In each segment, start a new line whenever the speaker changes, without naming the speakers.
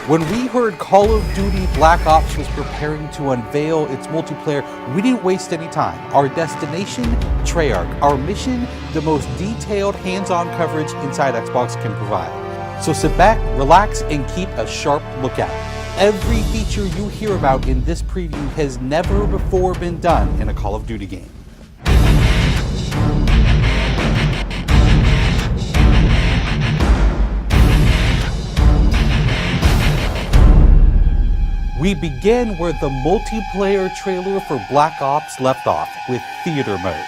When we heard Call of Duty Black Ops was preparing to unveil its multiplayer, we didn't waste any time. Our destination, Treyarch. Our mission, the most detailed hands-on coverage inside Xbox can provide. So sit back, relax, and keep a sharp lookout. Every feature you hear about in this preview has never before been done in a Call of Duty game. We begin where the multiplayer trailer for Black Ops left off, with theater mode.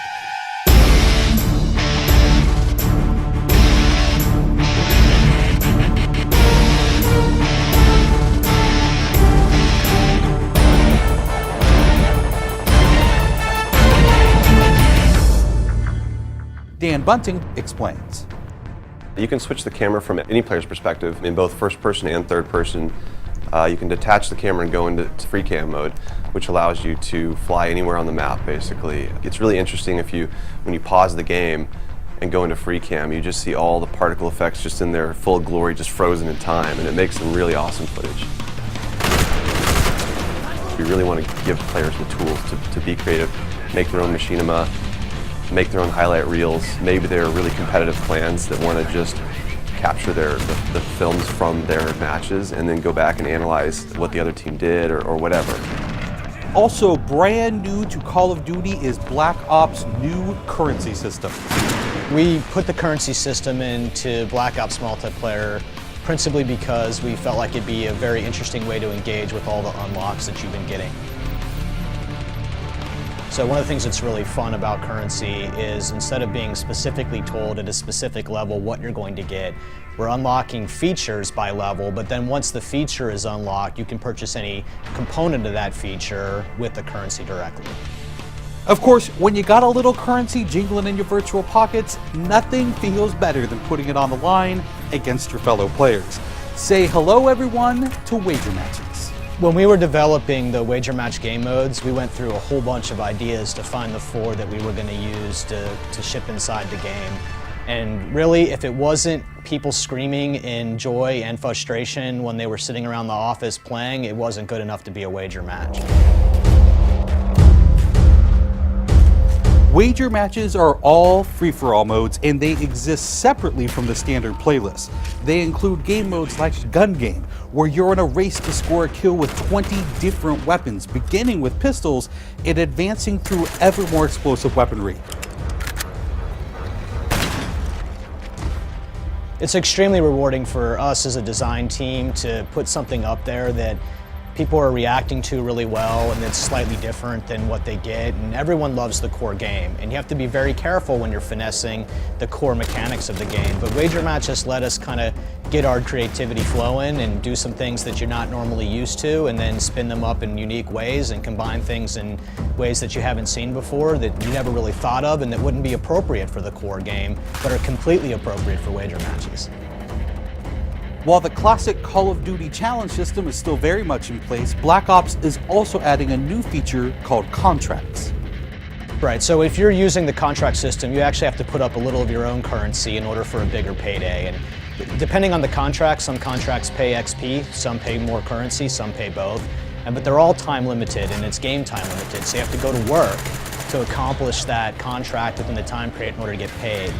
Dan Bunting explains.
You can switch the camera from any player's perspective in both first person and third person. You can detach the camera and go into free cam mode, which allows you to fly anywhere on the map, basically. It's really interesting when you pause the game and go into free cam, you just see all the particle effects just in their full glory, just frozen in time, and it makes some really awesome footage. We really want to give players the tools to be creative, make their own machinima, make their own highlight reels. Maybe they're really competitive clans that want to just capture the films from their matches and then go back and analyze what the other team did or whatever.
Also brand new to Call of Duty is Black Ops' new currency system.
We put the currency system into Black Ops multiplayer principally because we felt like it'd be a very interesting way to engage with all the unlocks that you've been getting. So one of the things that's really fun about currency is instead of being specifically told at a specific level what you're going to get, we're unlocking features by level, but then once the feature is unlocked, you can purchase any component of that feature with the currency directly.
Of course, when you got a little currency jingling in your virtual pockets, nothing feels better than putting it on the line against your fellow players. Say hello, everyone, to wager matches.
When we were developing the wager match game modes, we went through a whole bunch of ideas to find the 4 that we were going to use to ship inside the game. And really, if it wasn't people screaming in joy and frustration when they were sitting around the office playing, it wasn't good enough to be a wager match.
Wager matches are all free-for-all modes, and they exist separately from the standard playlist. They include game modes like Gun Game, where you're in a race to score a kill with 20 different weapons, beginning with pistols and advancing through ever more explosive weaponry.
It's extremely rewarding for us as a design team to put something up there that people are reacting to really well and it's slightly different than what they get, and everyone loves the core game. And you have to be very careful when you're finessing the core mechanics of the game. But wager matches let us kind of get our creativity flowing and do some things that you're not normally used to, and then spin them up in unique ways and combine things in ways that you haven't seen before, that you never really thought of and that wouldn't be appropriate for the core game, but are completely appropriate for wager matches.
While the classic Call of Duty challenge system is still very much in place, Black Ops is also adding a new feature called contracts.
Right, so if you're using the contract system, you actually have to put up a little of your own currency in order for a bigger payday. And depending on the contract, some contracts pay XP, some pay more currency, some pay both. But they're all time limited and it's game time limited, so you have to go to work to accomplish that contract within the time period in order to get paid.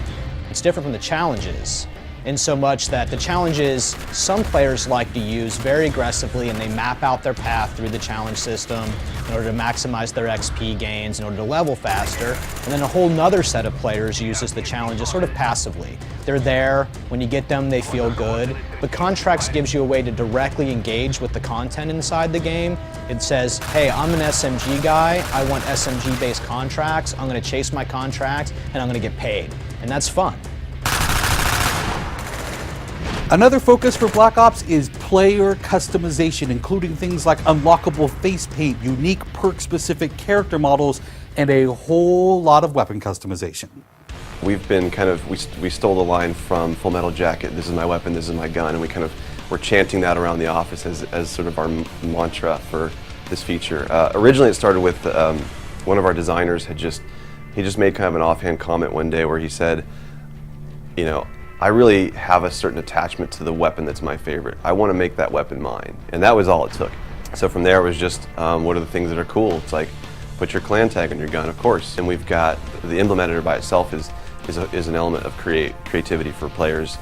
It's different from the challenges, in so much that the challenges some players like to use very aggressively, and they map out their path through the challenge system in order to maximize their XP gains, in order to level faster. And then a whole nother set of players uses the challenges sort of passively. They're there, when you get them they feel good, but contracts gives you a way to directly engage with the content inside the game. It says, hey, I'm an SMG guy, I want SMG based contracts, I'm going to chase my contracts and I'm going to get paid. And that's fun.
Another focus for Black Ops is player customization, including things like unlockable face paint, unique perk-specific character models, and a whole lot of weapon customization.
We've been we stole the line from Full Metal Jacket, this is my weapon, this is my gun, and we're chanting that around the office as sort of our mantra for this feature. Originally it started with one of our designers he just made kind of an offhand comment one day where he said, you know, I really have a certain attachment to the weapon that's my favorite. I want to make that weapon mine, and that was all it took. So from there it was just, what are the things that are cool? It's like, put your clan tag on your gun, of course. And we've got, the emblem editor by itself is an element of creativity for players.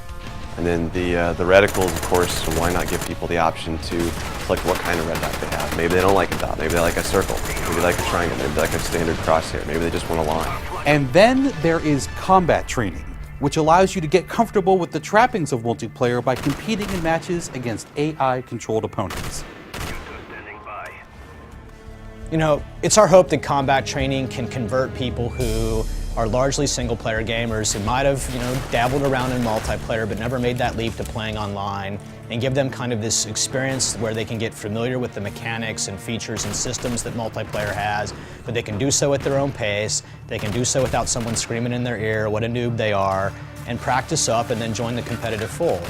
And then the reticles, of course, why not give people the option to select what kind of red dot they have. Maybe they don't like a dot, maybe they like a circle, maybe they like a triangle, maybe they like a standard crosshair, maybe they just want a line.
And then there is combat training, which allows you to get comfortable with the trappings of multiplayer by competing in matches against AI-controlled opponents.
You know, it's our hope that combat training can convert people who are largely single-player gamers who might have, dabbled around in multiplayer but never made that leap to playing online, and give them kind of this experience where they can get familiar with the mechanics and features and systems that multiplayer has, but they can do so at their own pace, they can do so without someone screaming in their ear what a noob they are, and practice up and then join the competitive fold.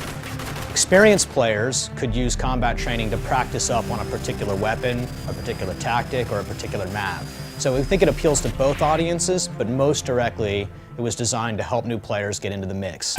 Experienced players could use combat training to practice up on a particular weapon, a particular tactic, or a particular map. So we think it appeals to both audiences, but most directly, it was designed to help new players get into the mix.